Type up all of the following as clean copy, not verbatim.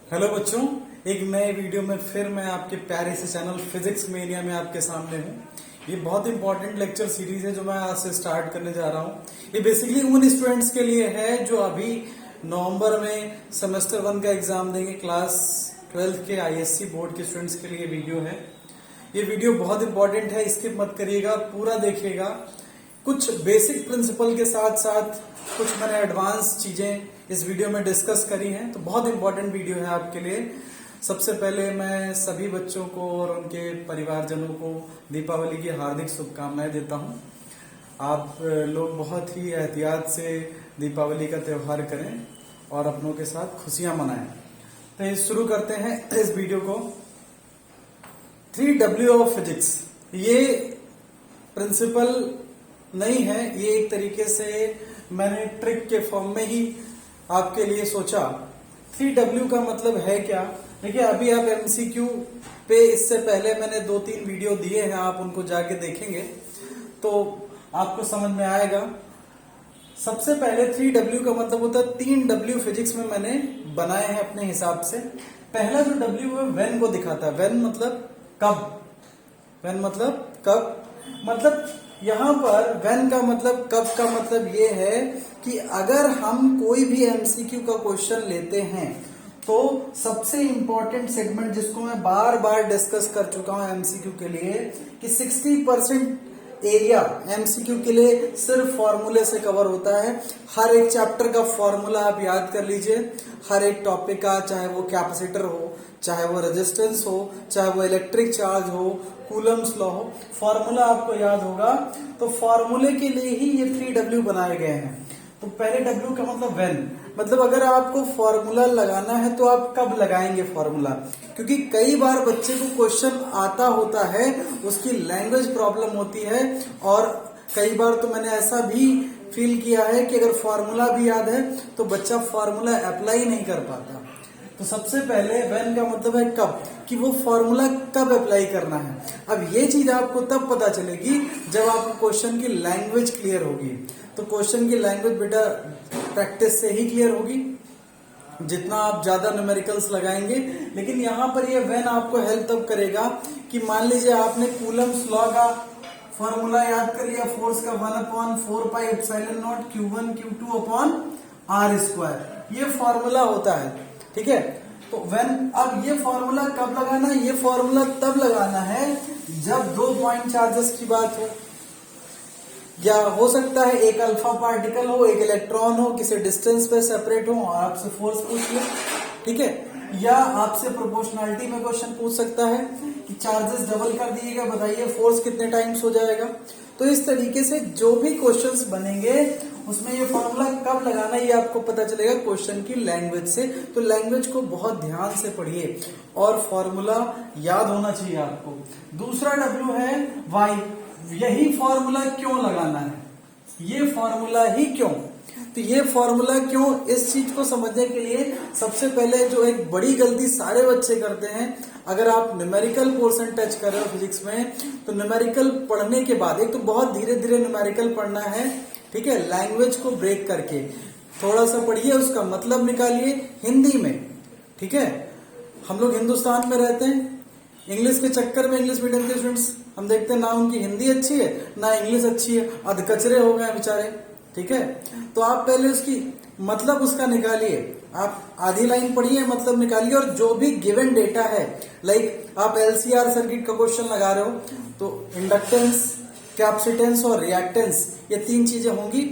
Hello बच्चों, एक नए वीडियो में फिर मैं आपके प्यारे से चैनल फिजिक्स मेनिया में आपके सामने हूँ। ये बहुत इंपॉर्टेंट लेक्चर सीरीज है जो मैं आज से स्टार्ट करने जा रहा हूँ। ये बेसिकली उन स्टूडेंट्स के लिए है जो अभी नवंबर में सेमेस्टर 1 का एग्जाम देंगे। क्लास 12 के आईएससी बोर्ड के स्टूडेंट्स के लिए वीडियो है। ये वीडियो बहुत इंपॉर्टेंट है, स्किप मत करिएगा, पूरा देखिएगा। कुछ बेसिक प्रिंसिपल के साथ साथ कुछ मैंने एडवांस चीजें इस वीडियो में डिस्कस करी हैं, तो बहुत इंपॉर्टेंट वीडियो है आपके लिए। सबसे पहले मैं सभी बच्चों को और उनके परिवारजनों को दीपावली की हार्दिक शुभकामनाएं देता हूं। आप लोग बहुत ही एहतियात से दीपावली का त्योहार करें और अपनों के साथ खुशियां मनाएं। तो शुरू करते हैं इस वीडियो को। 3W ऑफ फिजिक्स, ये प्रिंसिपल नहीं है, ये एक तरीके से मैंने ट्रिक के फॉर्म में ही आपके लिए सोचा। 3W का मतलब है क्या? देखिए, अभी आप MCQ पे इससे पहले मैंने 2-3 वीडियो दिए हैं, आप उनको जाके देखेंगे तो आपको समझ में आएगा। सबसे पहले 3W का मतलब होता है 3W फिजिक्स में मैंने बनाए हैं अपने हिसाब से। पहला जो W है व्हेन को दिखाता है। व्हेन मतलब कब, व्हेन मतलब कब, मतलब यहां पर व्हेन का मतलब कब का मतलब ये है कि अगर हम कोई भी MCQ का क्वेश्चन लेते हैं तो सबसे इंपॉर्टेंट सेगमेंट जिसको मैं बार बार डिस्कस कर चुका हूं MCQ के लिए कि 60% एरिया MCQ के लिए सिर्फ फॉर्मूले से कवर होता है। हर एक चैप्टर का फॉर्मूला आप याद कर लीजिए, हर एक टॉपिक का, चाहे वो कैपेसिटर हो, चाहे वो रेजिस्टेंस हो, चाहे वो इलेक्ट्रिक चार्ज हो, कूलम्स लॉ हो, फॉर्मूला आपको याद होगा। तो फॉर्मूले के लिए ही ये 3W बनाए गए हैं। तो पहले W का मतलब व्हेन, मतलब अगर आपको फॉर्मूला लगाना है तो आप कब लगाएंगे फॉर्मूला, क्योंकि कई बार बच्चे को क्वेश्चन आता होता है, उसकी लैंग्वेज प्रॉब्लम होती है, और कई बार तो मैंने ऐसा भी फील किया है कि अगर फॉर्मूला भी याद है तो बच्चा फॉर्मूला अप्लाई नहीं कर पाता। तो सबसे पहले व्हेन का मतलब है कब, कि वो फॉर्मूला कब अप्लाई करना है। अब ये चीज आपको तब पता चलेगी जब आपको क्वेश्चन की लैंग्वेज क्लियर होगी। तो क्वेश्चन की लैंग्वेज बेटा प्रैक्टिस से ही क्लियर होगी, जितना आप ज्यादा न्यूमेरिकल्स लगाएंगे। लेकिन यहाँ पर ये व्हेन आपको हेल्प तब करेगा कि मान लीजिए आपने कूलम्स लॉ का फॉर्मूला याद कर लिया, फोर्स का 1/4πε0 Q1 Q2 अपॉन R², ये फॉर्मूला होता है, ठीक है। तो व्हेन, अब ये फॉर्मूला कब लगाना है? ये फॉर्मूला तब लगाना है जब 2 पॉइंट चार्जेस की बात हो, या हो सकता है एक अल्फा पार्टिकल हो, एक इलेक्ट्रॉन हो, किसी डिस्टेंस पे सेपरेट हो और आपसे फोर्स पूछ ले, ठीक है। या आपसे प्रोपोर्शनैलिटी में क्वेश्चन पूछ सकता है कि चार्जेस डबल कर दिएगा, बताइए फोर्स कितने टाइम्स हो जाएगा। तो इस तरीके से जो भी क्वेश्चंस बनेंगे उसमें ये फॉर्मूला कब लगाना है ये आपको पता चलेगा क्वेश्चन की लैंग्वेज से। तो लैंग्वेज को बहुत ध्यान से पढ़िए और फॉर्मूला याद होना चाहिए आपको। दूसरा W है वाई, यही फॉर्मूला क्यों लगाना है, ये फॉर्मूला ही क्यों। तो ये फॉर्मूला क्यों, इस चीज को समझने के लिए सबसे पहले जो एक बड़ी गलती सारे बच्चे करते हैं, अगर आप न्यूमेरिकल पोर्शन टच कर रहे हो फिजिक्स में, तो न्यूमेरिकल पढ़ने के बाद एक तो बहुत धीरे धीरे न्यूमेरिकल पढ़ना है, ठीक है, लैंग्वेज को ब्रेक करके थोड़ा सा पढ़िए, उसका मतलब निकालिए हिंदी में, ठीक है। हम लोग हिंदुस्तान में रहते हैं, इंग्लिश के चक्कर में इंग्लिश मीडियम के स्टूडेंट्स हम देखते हैं ना उनकी हिंदी अच्छी है ना इंग्लिश अच्छी है, अधकचरे हो गए बेचारे, ठीक है। तो आप पहले उसकी मतलब उसका निकालिए, आप आधी लाइन पढ़िए, मतलब निकालिए, और जो भी गिवन डेटा है, लाइक आप LCR सर्किट का क्वेश्चन लगा रहे हो तो इंडक्टेंस, कैपेसिटेंस और रिएक्टेंस, ये 3 चीजें होंगी,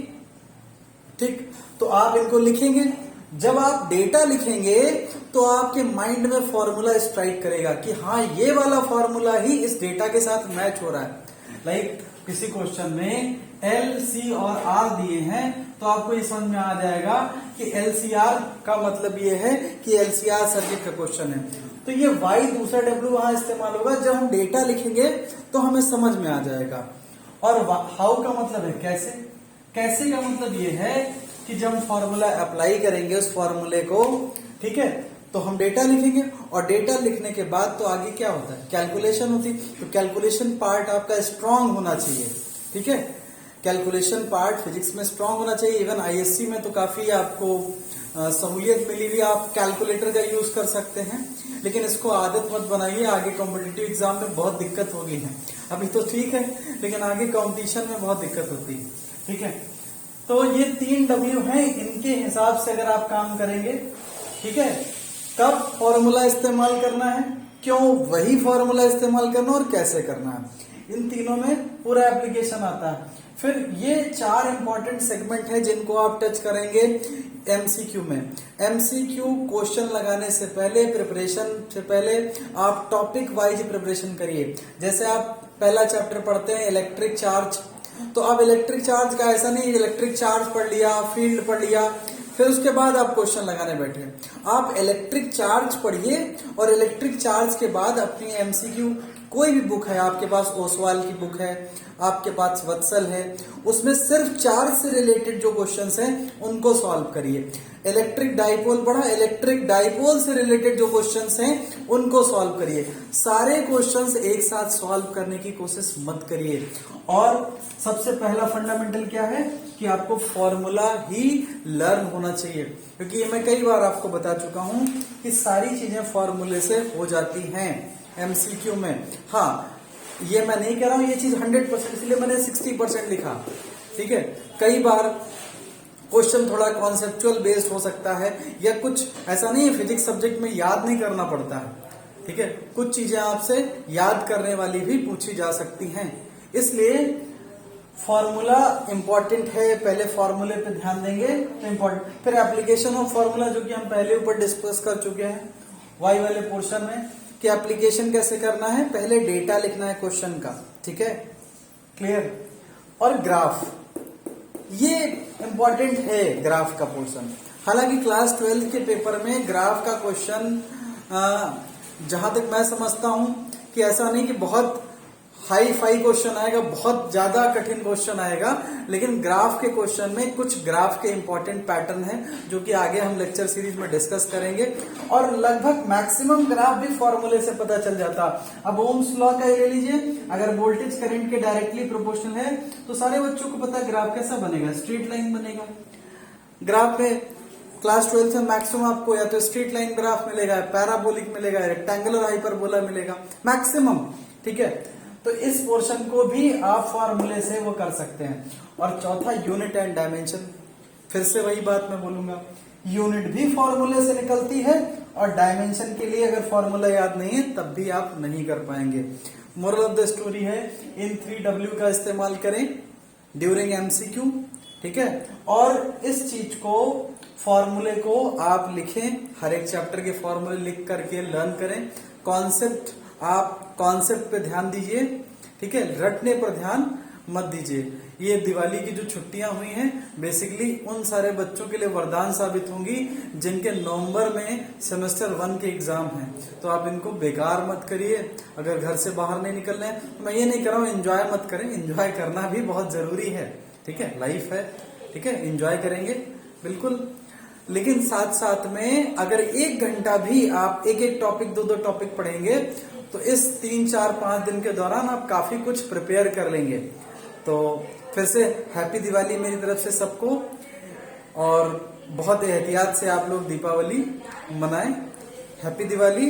ठीक। तो आप इनको लिखेंगे। जब आप डेटा लिखेंगे तो आपके माइंड में फॉर्मूला स्ट्राइक करेगा कि हाँ ये वाला फॉर्मूला ही इस डेटा के साथ मैच हो रहा है। लाइक किसी क्वेश्चन में L, C और R दिए हैं तो आपको ये समझ में आ जाएगा कि LCR का मतलब ये है कि LCR सर्किट का क्वेश्चन है। तो ये Y, दूसरा W वहां इस्तेमाल होगा। जब हम डेटा लिखेंगे तो हमें समझ में आ जाएगा। और हाउ का मतलब है कैसे, कैसे का मतलब ये है कि जब हम फॉर्मूला अप्लाई करेंगे उस फॉर्मूले को, ठीक है, तो हम डेटा लिखेंगे, और डेटा लिखने के बाद तो आगे क्या होता है, कैलकुलेशन होती है। तो कैलकुलेशन पार्ट आपका स्ट्रांग होना चाहिए, ठीक है। कैलकुलेशन पार्ट फिजिक्स में स्ट्रांग होना चाहिए। इवन आईएससी में तो काफी आपको सहूलियत मिली हुई, आप कैलकुलेटर का यूज कर सकते हैं, लेकिन इसको आदत मत बनाइए, आगे कॉम्पिटिटिव एग्जाम में बहुत दिक्कत होगी है। अभी तो ठीक है, लेकिन आगे कंपटीशन में बहुत दिक्कत होती है। ठीक है, तो ये 3 W हैं, इनके हिसाब से अगर आप काम करेंगे, ठीक है, कब फॉर्मूला इस्तेमाल करना है, क्यों वही फॉर्मूला इस्तेमाल करना और कैसे करना है, इन तीनों में पूरा एप्लीकेशन आता है। फिर ये 4 इंपॉर्टेंट सेगमेंट है जिनको आप टच करेंगे एमसीक्यू में। एमसीक्यू क्वेश्चन लगाने से पहले, प्रिपरेशन से पहले आप टॉपिक वाइज प्रिपरेशन करिए। जैसे आप पहला चैप्टर पढ़ते हैं इलेक्ट्रिक चार्ज, तो अब इलेक्ट्रिक चार्ज का ऐसा नहीं इलेक्ट्रिक चार्ज पढ़ लिया, फील्ड पढ़ लिया, फिर उसके बाद आप क्वेश्चन लगाने बैठे। आप इलेक्ट्रिक चार्ज पढ़िए और इलेक्ट्रिक चार्ज के बाद अपनी एमसीक्यू कोई भी बुक है, आपके पास ओसवाल की बुक है, आपके पास वत्सल है, उसमें सिर्फ चार्ज से रिलेटेड जो क्वेश्चंस हैं उनको सॉल्व करिए। इलेक्ट्रिक डाइपोल पढ़ा, इलेक्ट्रिक डाइपोल से रिलेटेड जो क्वेश्चंस हैं उनको सॉल्व करिए। सारे क्वेश्चंस एक साथ सॉल्व करने की कोशिश मत करिए। और सबसे पहला फंडामेंटल क्या है कि आपको फॉर्मूला ही लर्न होना चाहिए, क्योंकि ये मैं कई बार आपको बता चुका हूं कि सारी चीजें फॉर्मूले से हो जाती हैं एमसीक्यू में। हाँ, ये मैं नहीं कह रहा हूं ये चीज 100%, इसलिए मैंने 60% लिखा। ठीक है, कई बार क्वेश्चन थोड़ा कॉन्सेप्चुअल बेस्ड हो सकता है, या कुछ ऐसा नहीं है फिजिक्स सब्जेक्ट में याद नहीं करना पड़ता है। ठीक है, कुछ चीजें आपसे याद करने वाली भी पूछी जा सकती हैं, इसलिए फॉर्मूला इंपॉर्टेंट है। पहले फॉर्मूले पे ध्यान देंगे तो इंपॉर्टेंट, फिर एप्लीकेशन ऑफ फॉर्मूला जो कि हम पहले ऊपर डिस्कस कर चुके हैं वाई वाले पोर्शन में, कि एप्लीकेशन कैसे करना है। पहले डेटा लिखना है क्वेश्चन का, ठीक है, क्लियर। और ग्राफ, ये इंपॉर्टेंट है ग्राफ का पोर्शन। हालांकि क्लास 12 के पेपर में ग्राफ का क्वेश्चन जहां तक मैं समझता हूं कि ऐसा नहीं कि बहुत हाई फाई क्वेश्चन आएगा, बहुत ज्यादा कठिन क्वेश्चन आएगा, लेकिन ग्राफ के क्वेश्चन में कुछ ग्राफ के इंपॉर्टेंट पैटर्न है जो कि आगे हम लेक्चर सीरीज में डिस्कस करेंगे। और लगभग मैक्सिमम ग्राफ भी फॉर्मूले से पता चल जाता। अब ओम्स लॉ का ले लीजिए, अगर वोल्टेज करंट के डायरेक्टली प्रोपोर्शनल है तो सारे बच्चों को पता ग्राफ कैसा बनेगा, स्ट्रेट लाइन बनेगा। ग्राफ में क्लास 12 में मैक्सिमम आपको या तो स्ट्रेट लाइन ग्राफ मिलेगा, पैराबोलिक मिलेगा, रेक्टेंगुलर हाइपरबोला मिलेगा मैक्सिमम। ठीक है, तो इस पोर्शन को भी आप फॉर्मूले से वो कर सकते हैं। और चौथा यूनिट एंड डायमेंशन, फिर से वही बात मैं बोलूंगा, यूनिट भी फॉर्मूले से निकलती है और डायमेंशन के लिए अगर फॉर्मूला याद नहीं है तब भी आप नहीं कर पाएंगे। मोरल ऑफ द स्टोरी है इन 3W का इस्तेमाल करें ड्यूरिंग एमसीक्यू। ठीक है, और इस चीज को फॉर्मूले को आप लिखें, हर एक चैप्टर के फॉर्मूले लिख करके लर्न करें। कॉन्सेप्ट, आप कॉन्सेप्ट पे ध्यान दीजिए, ठीक है, रटने पर ध्यान मत दीजिए। ये दिवाली की जो छुट्टियां हुई हैं बेसिकली उन सारे बच्चों के लिए वरदान साबित होंगी जिनके नवंबर में सेमेस्टर 1 के एग्जाम हैं, तो आप इनको बेकार मत करिए। अगर घर से बाहर नहीं निकलना है, मैं ये नहीं कर रहा हूँ एंजॉय मत करें, एंजॉय करना भी बहुत जरूरी है। ठीक है, लाइफ है, ठीक है, एंजॉय करेंगे बिल्कुल, लेकिन साथ साथ में अगर 1 घंटा भी आप एक एक टॉपिक, 2-2 टॉपिक पढ़ेंगे तो इस 3-4-5 दिन के दौरान आप काफी कुछ प्रिपेयर कर लेंगे। तो फिर से हैप्पी दिवाली मेरी तरफ से सबको, और बहुत एहतियात से आप लोग दीपावली मनाएं। हैप्पी दिवाली।